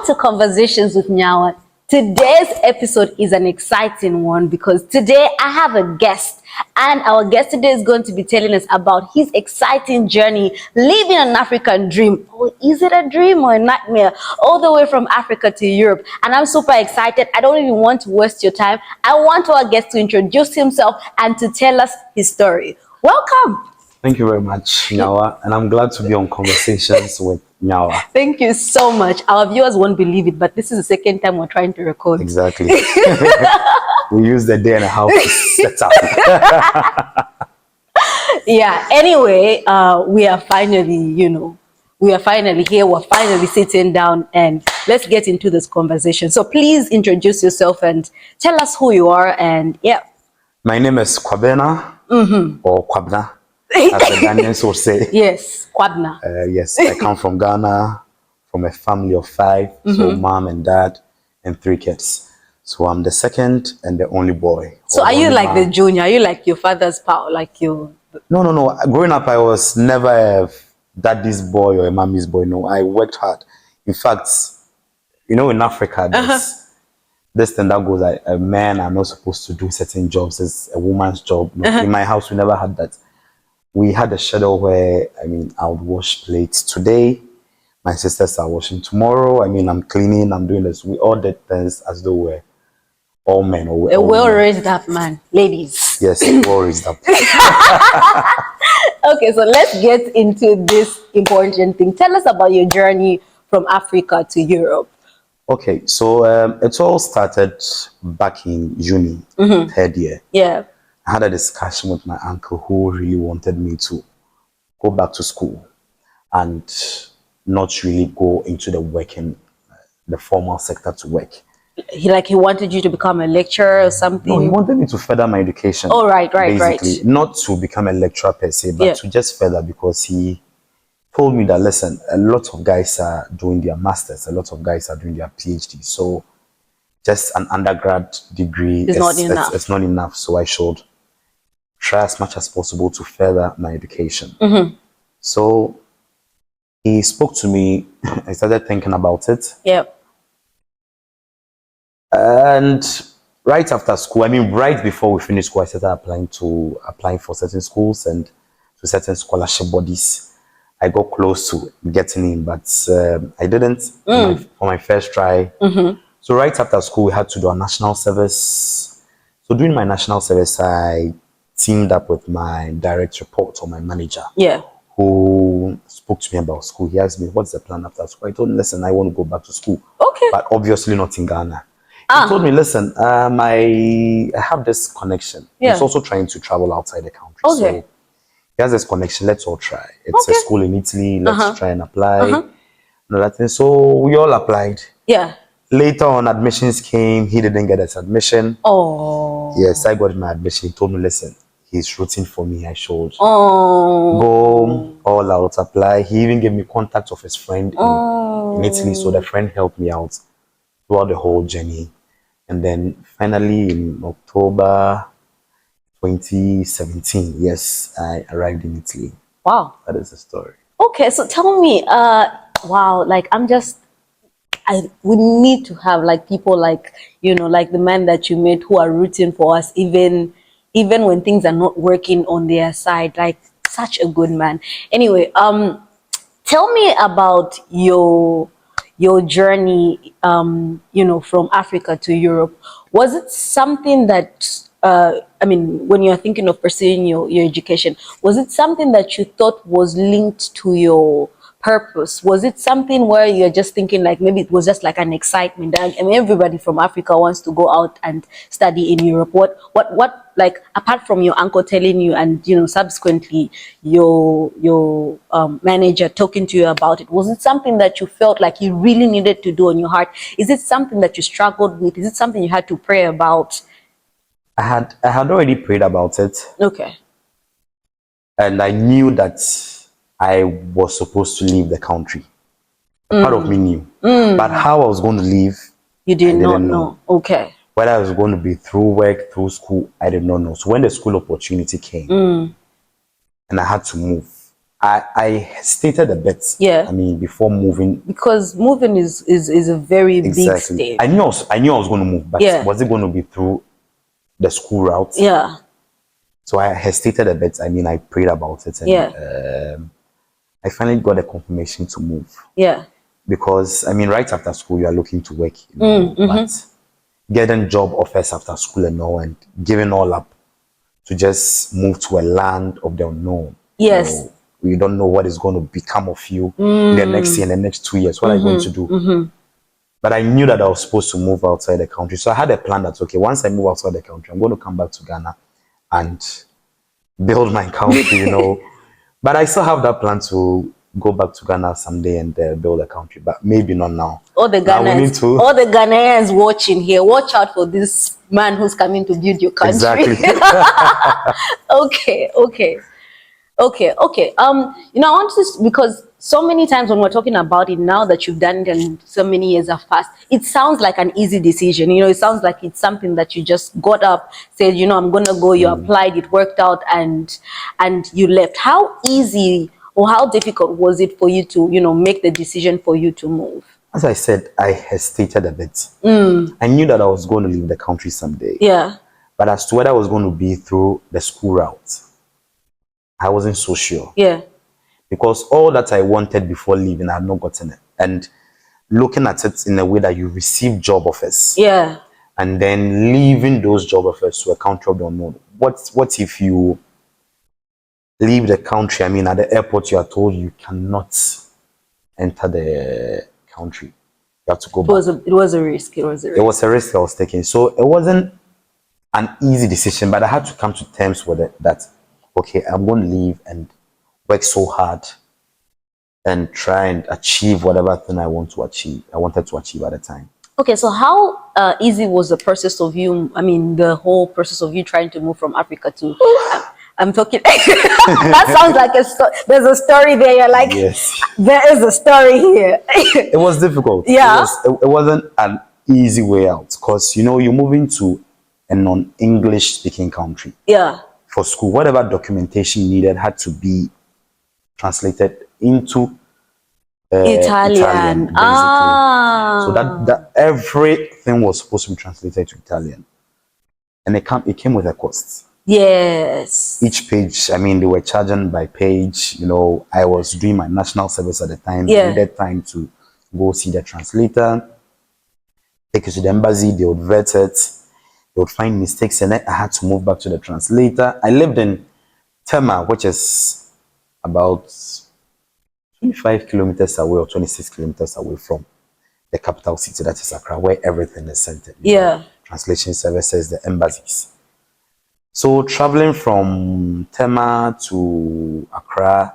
Welcome to Conversations with Nyawa. Today's episode is an exciting one because today I have a guest, and our guest today is going to be telling us about his exciting journey living an African dream. Or is it a dream or a nightmare? All the way from Africa to Europe. And I'm super excited. I don't even want to waste your time. I want our guest to introduce himself and to tell us his story. Welcome. Thank you very much, Nyawa, and I'm glad to be on Conversations with Nyawa. Thank you so much. Our viewers won't believe it, but this is the second time we're trying to record. Exactly. We used a day and a half to set up. Yeah, anyway, we are finally here. We're finally sitting down, and let's get into this conversation. So please introduce yourself and tell us who you are, and yeah. My name is Kwabena, or Kwabena, as the Ghanaians will say. Yes, Kwabena. Yes, I come from Ghana, from a family of 5, so mom and dad and 3 kids. So I'm the second and the only boy. So are you like the junior? Are you like your father's power, like you? No. Growing up, I was never a daddy's boy or a mommy's boy. No, I worked hard. In fact, in Africa, there's this thing that goes like a man are not supposed to do certain jobs. It's a woman's job. No, in my house, we never had that. We had a schedule where, I would wash plates today. My sisters are washing tomorrow. I'm cleaning, I'm doing this. We all did things as though we're all men. Or a well-raised up man, ladies. Yes, well-raised up. Okay, so let's get into this important thing. Tell us about your journey from Africa to Europe. Okay, so it all started back in uni, 3rd year. Yeah. I had a discussion with my uncle who really wanted me to go back to school and not really go into the formal sector to work. He wanted you to become a lecturer or something? No, he wanted me to further my education. Oh, right. Basically, not to become a lecturer per se, but to just further, because he told me that, listen, a lot of guys are doing their masters, a lot of guys are doing their PhD. So just an undergrad degree is not enough. It's not enough. So I should try as much as possible to further my education. So he spoke to me. I started thinking about it. Yep. And right after school, right before we finished school, I started applying for certain schools and to certain scholarship bodies. I got close to getting in, but I didn't for my first try. So right after school, we had to do a national service. So during my national service, I teamed up with my direct report or my manager, who spoke to me about school. He asked me, what's the plan after school? I told him, listen, I want to go back to school. Okay. But obviously not in Ghana. He told me, listen, I have this connection. He's also trying to travel outside the country. Okay. So he has this connection. Let's all try. It's a school in Italy. Let's try and apply. So we all applied. Yeah. Later on, admissions came. He didn't get his admission. Oh. Yes, I got my admission. He told me, listen, he's rooting for me. I should go all out, apply. He even gave me contact of his friend in Italy. So the friend helped me out throughout the whole journey. And then finally in October 2017, yes, I arrived in Italy. Wow. That is the story. Okay, so tell me, wow, we need to have people like the man that you met who are rooting for us, even when things are not working on their side, such a good man. Anyway, tell me about your journey, from Africa to Europe. Was it something that, when you're thinking of pursuing your education, was it something that you thought was linked to your purpose? Was it something where you're just thinking maybe it was just an excitement? Everybody from Africa wants to go out and study in Europe. What apart from your uncle telling you and subsequently your manager talking to you about it, was it something that you felt like you really needed to do on your heart? Is it something that you struggled with? Is it something you had to pray about? I had already prayed about it. Okay. And I knew that I was supposed to leave the country. Part of me knew. But how I was going to leave, you did not know. Okay. Whether I was going to be through work, through school, I did not know. So when the school opportunity came and I had to move, I hesitated a bit. Yeah. I mean, before moving. Because moving is a very big Exactly. step. I knew I was going to move, but Yeah. was it going to be through the school route? Yeah. So I hesitated a bit. I mean, I prayed about it, and Yeah. I finally got a confirmation to move. Yeah. Because I mean, right after school, you are looking to work, you know, but getting job offers after school and all, and giving all up to just move to a land of the unknown. Yes. You know, you don't know what is going to become of you in the next year, in the next 2 years. What are you going to do? But I knew that I was supposed to move outside the country. So I had a plan that, okay, once I move outside the country, I'm going to come back to Ghana and build my country, you know. But I still have that plan to go back to Ghana someday and build a country, but maybe not now. All the Now we need Ghanaians, to. all the Ghanaians watching here, watch out for this man who's coming to build your country. Exactly. Okay. You know, I want to, because so many times when we're talking about it, now that you've done it and so many years have passed, it sounds like an easy decision. You know, it sounds like it's something that you just got up, said, you know, I'm gonna go. You applied, it worked out, and you left. How easy or how difficult was it for you to, you know, make the decision for you to move? As I said, I hesitated a bit. I knew that I was going to leave the country someday. Yeah. But as to whether I was going to be through the school route, I wasn't so sure. Yeah. Because all that I wanted before leaving, I had not gotten it. And looking at it in a way that you receive job offers. Yeah. And then leaving those job offers to a country of the unknown. What if you leave the country? I mean, at the airport, you are told you cannot enter the country. You have to go back. It was a risk. It was a risk. It was a risk I was taking. So it wasn't an easy decision, but I had to come to terms with it that, okay, I'm going to leave and work so hard and try and achieve whatever thing I wanted to achieve at the time. Okay, so how easy was the process of you, I mean, the whole process of you trying to move from Africa to, I'm talking, that sounds like there's a story there, you're like, yes, there is a story here. It was difficult. Yeah. It wasn't an easy way out because, you know, you're moving to a non-English speaking country. Yeah. For school, whatever documentation needed had to be translated into Italian, basically. So that everything was supposed to be translated to Italian, and it came with a cost. Yes. Each page, I mean, they were charging by page. You know, I was doing my national service at the time. Yeah. I needed time to go see the translator, take it to the embassy. They would vet it. They would find mistakes in it. I had to move back to the translator. I lived in Tema, which is about 25 kilometers away or 26 kilometers away from the capital city, that is Accra, where everything is centered. Yeah. Translation services, the embassies. So traveling from Tema to Accra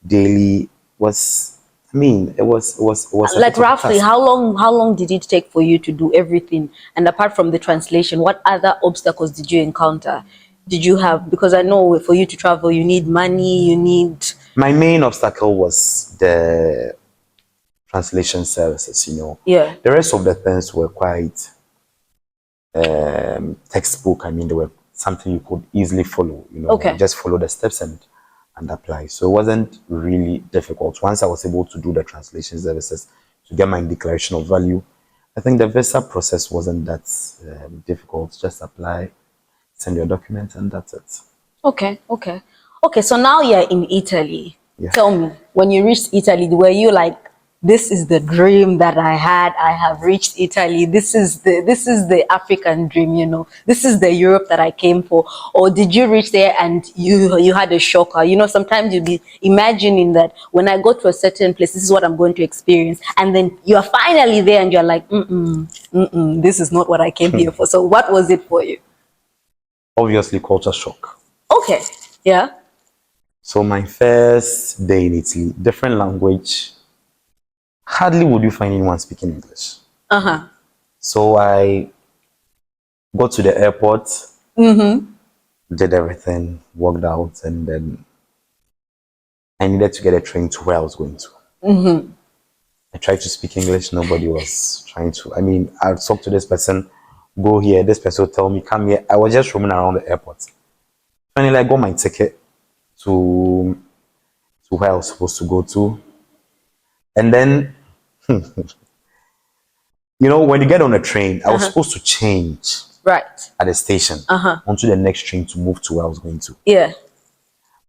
daily was, I mean, it was Like roughly, how long did it take for you to do everything? And apart from the translation, what other obstacles did you encounter? Did you have, because I know for you to travel, you need money, you need... My main obstacle was the translation services, you know. Yeah. The rest of the things were quite textbook. I mean, they were something you could easily follow, you know. Okay. Just follow the steps and apply. So it wasn't really difficult. Once I was able to do the translation services to get my declaration of value, I think the visa process wasn't that difficult. Just apply, send your documents, and that's it. Okay. So now you're in Italy. Yeah. Tell me, when you reached Italy, were you like, this is the dream that I had, I have reached Italy, this is the African dream, you know, this is the Europe that I came for? Or did you reach there and you had a shocker? You know, sometimes you'd be imagining that when I go to a certain place, this is what I'm going to experience, and then you're finally there and you're like, this is not what I came here for. So what was it for you? Obviously, culture shock. Okay. Yeah. So my first day in Italy, different language. Hardly would you find anyone speaking English. So I got to the airport, did everything, walked out, and then I needed to get a train to where I was going to. I tried to speak English. Nobody was trying to. I mean, I talked to this person, go here. This person would tell me, come here. I was just roaming around the airport. Finally, I got my ticket to to where I was supposed to go to. And then, when you get on a train, I was supposed to change Right. at the station onto the next train to move to where I was going to. Yeah.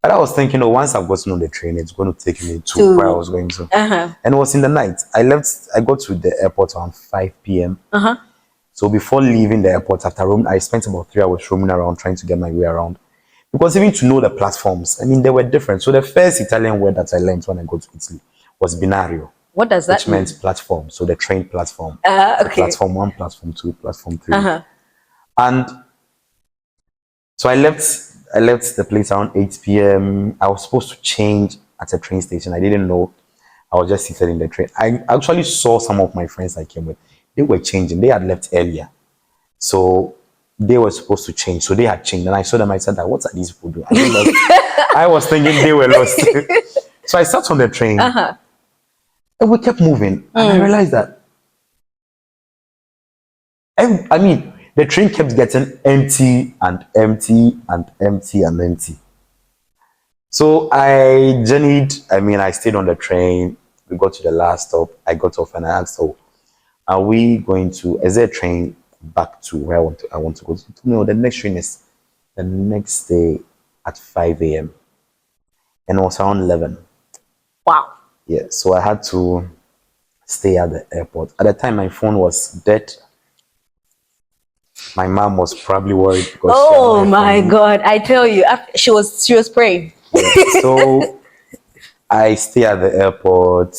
But I was thinking, once I've gotten on the train, it's going to take me to where I was going to. And it was in the night. I got to the airport around 5 p.m. So before leaving the airport, after roaming, I spent about 3 hours roaming around trying to get my way around. Because even to know the platforms, they were different. So the first Italian word that I learned when I got to Italy was binario. What does that mean? Which meant platform. So the train platform. Okay. Platform 1, platform 2, platform 3. And so I left the place around 8 p.m. I was supposed to change at a train station. I didn't know. I was just seated in the train. I actually saw some of my friends I came with. They were changing. They had left earlier. So they were supposed to change. So they had changed. And I saw them. I said, what are these people doing? I was thinking they were lost. So I sat on the train. And we kept moving. And I realized that, the train kept getting empty and empty and empty and empty. So I journeyed. I stayed on the train. We got to the last stop. I got off and I asked, are we going to, is there a train back to where I want to go to? No, the next train is the next day at 5 a.m. And it was around 11. Wow. Yeah, so I had to stay at the airport. At the time, my phone was dead. My mom was probably worried because oh my God, I tell you, she was praying. Yeah, so I stay at the airport.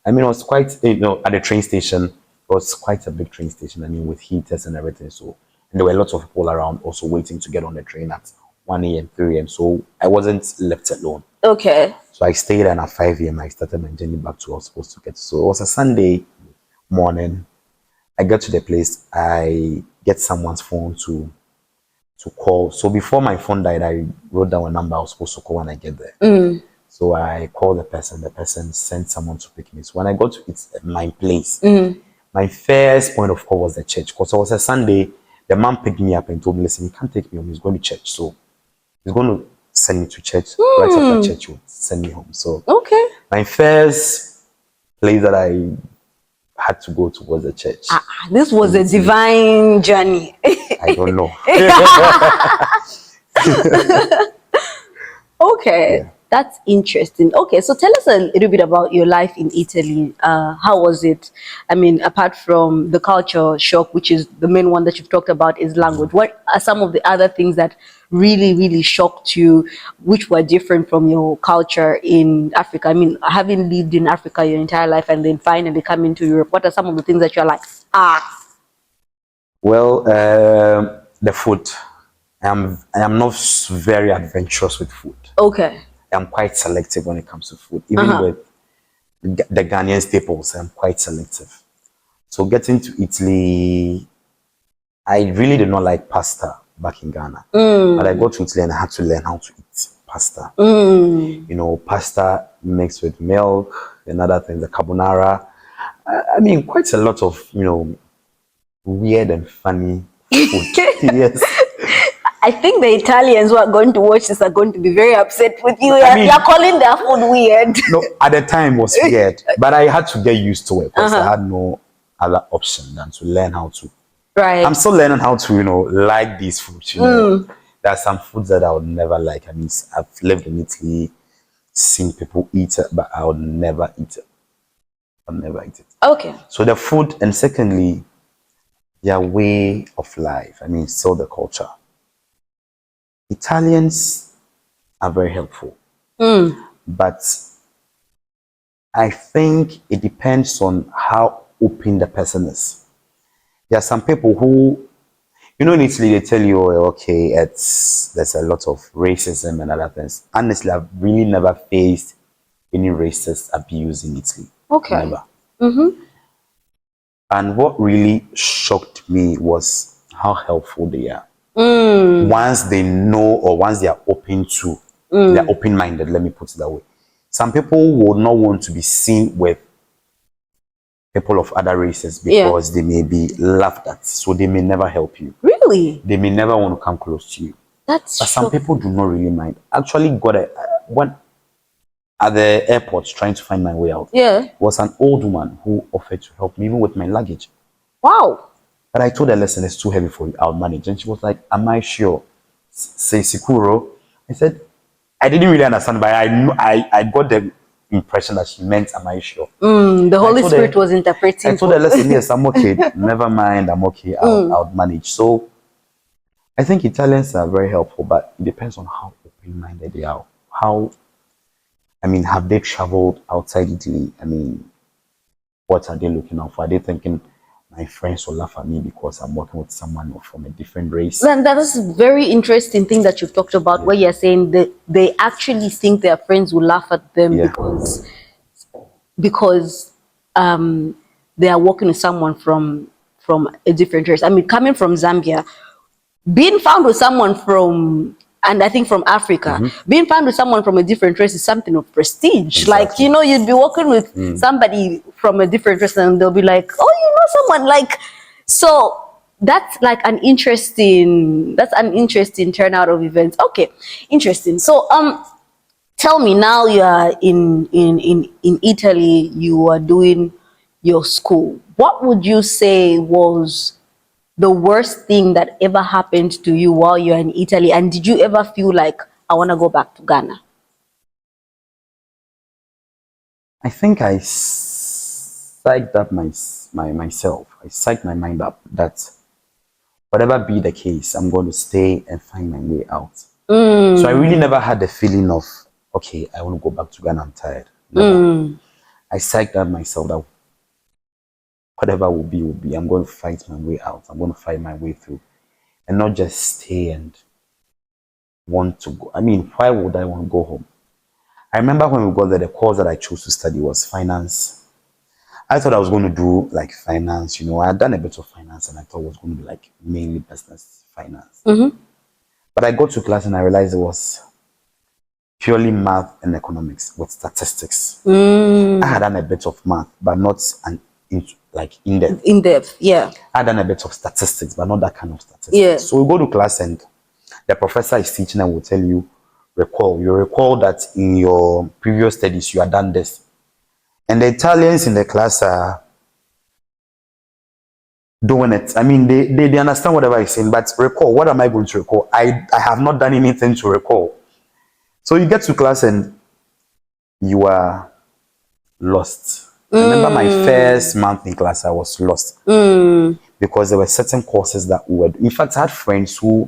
It was quite, at the train station, it was quite a big train station. With heaters and everything. So, and there were lots of people around also waiting to get on the train at 1 a.m., 3 a.m. So I wasn't left alone. Okay. So I stayed, and at 5 a.m. I started my journey back to where I was supposed to get. So it was a Sunday morning. I get to the place. I get someone's phone to call. So before my phone died, I wrote down a number I was supposed to call when I get there. So I called the person. The person sent someone to pick me. So when I got to my place, my first point of call was the church. Because it was a Sunday. The man picked me up and told me, listen, he can't take me home. He's going to church. So he's going to send me to church. Right after church, he'll send me home. So okay. My first place that I had to go to was the church. This was a divine journey. I don't know. Okay. Yeah. That's interesting. Okay, so tell us a little bit about your life in Italy. How was it? Apart from the culture shock, which is the main one that you've talked about, is language. What are some of the other things that really, really shocked you, which were different from your culture in Africa? Having lived in Africa your entire life and then finally coming to Europe, what are some of the things that you're like, Well, the food. I am not very adventurous with food. Okay. I'm quite selective when it comes to food. Even with the Ghanaian staples, I'm quite selective. So getting to Italy, I really did not like pasta back in Ghana. But I got to Italy and I had to learn how to eat pasta. Pasta mixed with milk and other things, the carbonara. Quite a lot of, weird and funny food. Yes. I think the Italians who are going to watch this are going to be very upset with you. You're calling their food weird. No, at the time it was weird, but I had to get used to it because I had no other option than to learn how to. Right. I'm still learning how to, like these foods. There are some foods that I would never like. I've lived in Italy, seen people eat it, but I would never eat it. I'll never eat it. Okay. So the food, and secondly, their way of life. Still the culture. Italians are very helpful, but I think it depends on how open the person is. There are some people who, in Italy, they tell you, okay, there's a lot of racism and other things. Honestly, I've really never faced any racist abuse in Italy. Okay. Never. And what really shocked me was how helpful they are. Once they know, or once they are open to, they are open-minded, let me put it that way. Some people would not want to be seen with people of other races because they may be laughed at, so they may never help you. Really? They may never want to come close to you. But some people do not really mind. Actually, at the airport trying to find my way out. Yeah. Was an old woman who offered to help me even with my luggage. Wow. But I told her, listen, it's too heavy for you. I'll manage. And she was like, am I sure? Say Sikuro. I said, I didn't really understand, but I got the impression that she meant, am I sure? The Holy Spirit was interpreting. I told her, listen, yes, I'm okay. Never mind, I'm okay. I'll manage. So I think Italians are very helpful, but it depends on how open-minded they are. Have they traveled outside Italy? What are they looking out for? Are they thinking my friends will laugh at me because I'm working with someone from a different race? Then that is a very interesting thing that you talked about, where you're saying that they actually think their friends will laugh at them because they are working with someone from a different race. Coming from Zambia, being found with someone from, and I think from Africa, being found with someone from a different race is something of prestige. Exactly. Like, you'd be working with somebody from a different race and they'll be like, oh, someone like, so that's like an interesting turnout of events. Okay, interesting. So tell me, now you are in Italy, you are doing your school. What would you say was the worst thing that ever happened to you while you're in Italy? And did you ever feel like, I want to go back to Ghana? I think I psyched up myself. I psyched my mind up that whatever be the case, I'm going to stay and find my way out. So I really never had the feeling of, okay, I want to go back to Ghana, I'm tired. Never. I psyched up myself that whatever will be. I'm going to fight my way out. I'm going to fight my way through. And not just stay and want to go. Why would I want to go home? I remember when we got there, the course that I chose to study was finance. I thought I was going to do like finance, I had done a bit of finance and I thought it was going to be like mainly business finance. But I got to class and I realized it was purely math and economics with statistics. I had done a bit of math, but not in depth. In depth, yeah. I had done a bit of statistics, but not that kind of statistics. Yeah. So we go to class and the professor is teaching and will tell you, you recall that in your previous studies you had done this. And the Italians in the class are doing it. They understand whatever I'm saying, but recall, what am I going to recall? I have not done anything to recall. So you get to class and you are lost. I remember my first month in class, I was lost. Because there were certain courses that we were doing. In fact, I had friends who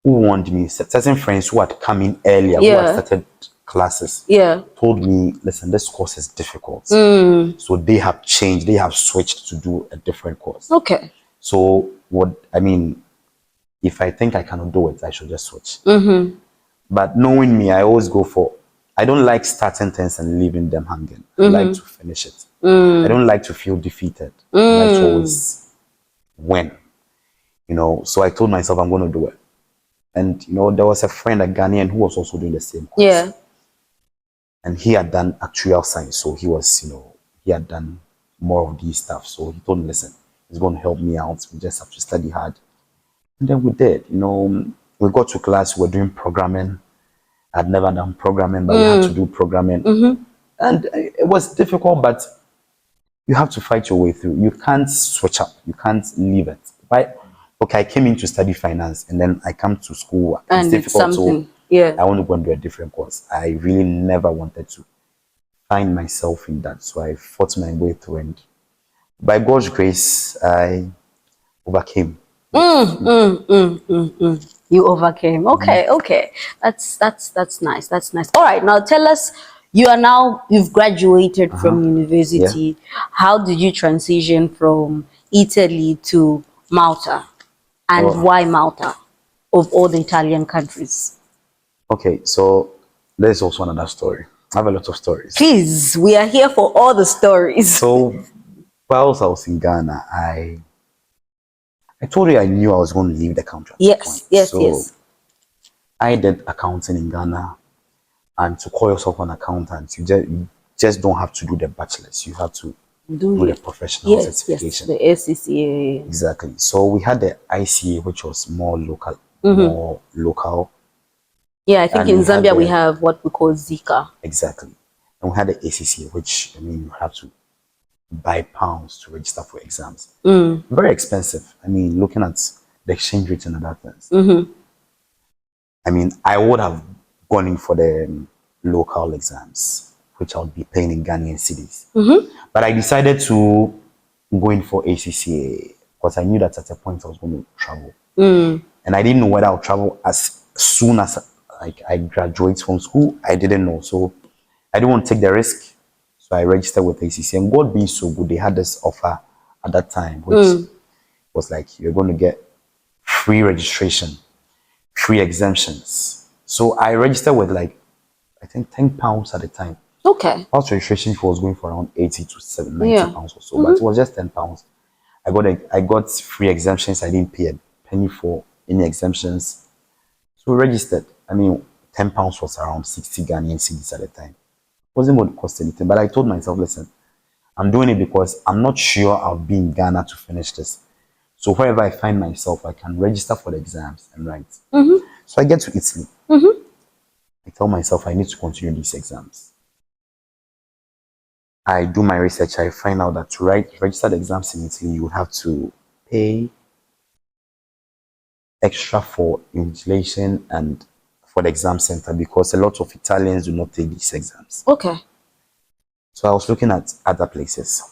warned me, certain friends who had come in earlier, who had started classes, told me, listen, this course is difficult. So they have changed, they have switched to do a different course. Okay. So if I think I cannot do it, I should just switch. But knowing me, I always go for, I don't like starting things and leaving them hanging. I like to finish it. I don't like to feel defeated. I like to always win. So I told myself I'm going to do it. And there was a friend, a Ghanaian, who was also doing the same course. Yeah. And he had done actuarial science, so he was, he had done more of these stuff. So he told me, listen, it's going to help me out. We just have to study hard. And then we did. We got to class, we were doing programming. I'd never done programming, but we had to do programming. And it was difficult, but you have to fight your way through. You can't switch up. You can't leave it. Okay, I came in to study finance, and then I come to school. It's difficult, so I want to go and do a different course. I really never wanted to find myself in that, so I fought my way through, and by God's grace, I overcame. You overcame. Okay. That's nice. That's nice. All right, now tell us. You've graduated from university. How did you transition from Italy to Malta? And why Malta, of all the Italian countries? Okay, so there's also another story. I have a lot of stories. Please, we are here for all the stories. So, whilst I was in Ghana, I told you I knew I was going to leave the country. Yes. I did accounting in Ghana, and to call yourself an accountant, you just don't have to do the bachelor's. You have to do the professional certification. The SCCA. Exactly. So we had the ICA, which was more local, Yeah, I think And in we had Zambia we the, have what we call Zika. exactly. And we had the ACC, which, I mean, you have to buy pounds to register for exams. Very expensive. I mean, looking at the exchange rate and other things. I mean, I would have gone in for the local exams, which I would be paying in Ghanaian cedis. But I decided to go in for ACCA because I knew that at a point I was going to travel. And I didn't know whether I'll travel as soon as like I graduate from school. I didn't know. So I didn't want to take the risk. So I registered with ACC. And God being so good, they had this offer at that time, which was like, you're going to get free registration, free exemptions. So I registered with like, I think £10 at the time. Okay. House registration fee was going for around 80 to 90 Yeah. pounds or so, but it was just £10. I got free exemptions. I didn't pay a penny for any exemptions. So we registered. I mean, £10 was around 60 Ghanaian cedis at the time. It wasn't going to cost anything. But I told myself, listen, I'm doing it because I'm not sure I'll be in Ghana to finish this. So wherever I find myself, I can register for the exams and write. So I get to Italy. I tell myself I need to continue these exams. I do my research. I find out that to register the exams in Italy, you have to pay extra for invigilation and for the exam center because a lot of Italians do not take these exams. Okay. So I was looking at other places.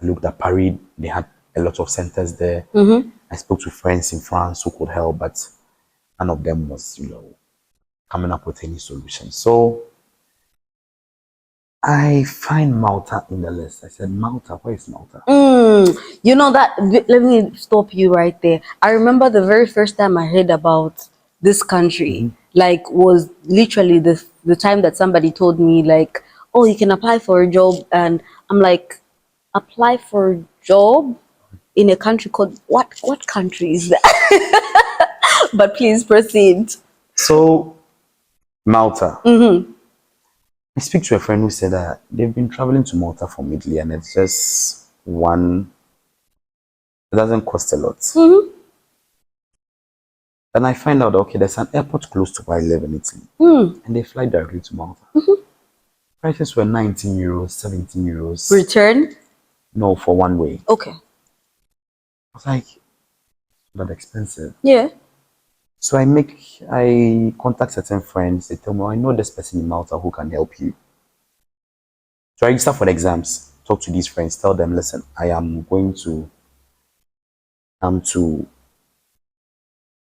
I looked at Paris, they had a lot of centers there. I spoke to friends in France who could help, but none of them was, coming up with any solution. So I find Malta in the list. I said, Malta, where is Malta? You know that, let me stop you right there. I remember the very first time I heard about this country, like, was literally the time that somebody told me, like, oh, you can apply for a job. And I'm like, apply for a job in a country called what country is that? But please proceed. So Malta. I speak to a friend who said that they've been traveling to Malta from Italy and it's just one, it doesn't cost a lot. And I find out, okay, there's an airport close to where I live in Italy. And they fly directly to Malta. Prices were 19 euros, 17 euros. Return? No, for one way. Okay. I was like, that expensive. Yeah. So I contact certain friends. They tell me, oh, I know this person in Malta who can help you. So I register for the exams. Talk to these friends. Tell them, listen, I am going to come to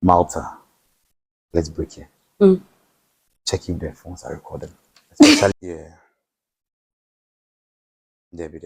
Malta. Let's break here. Check if their phones are recording. Especially, yeah. Debbie.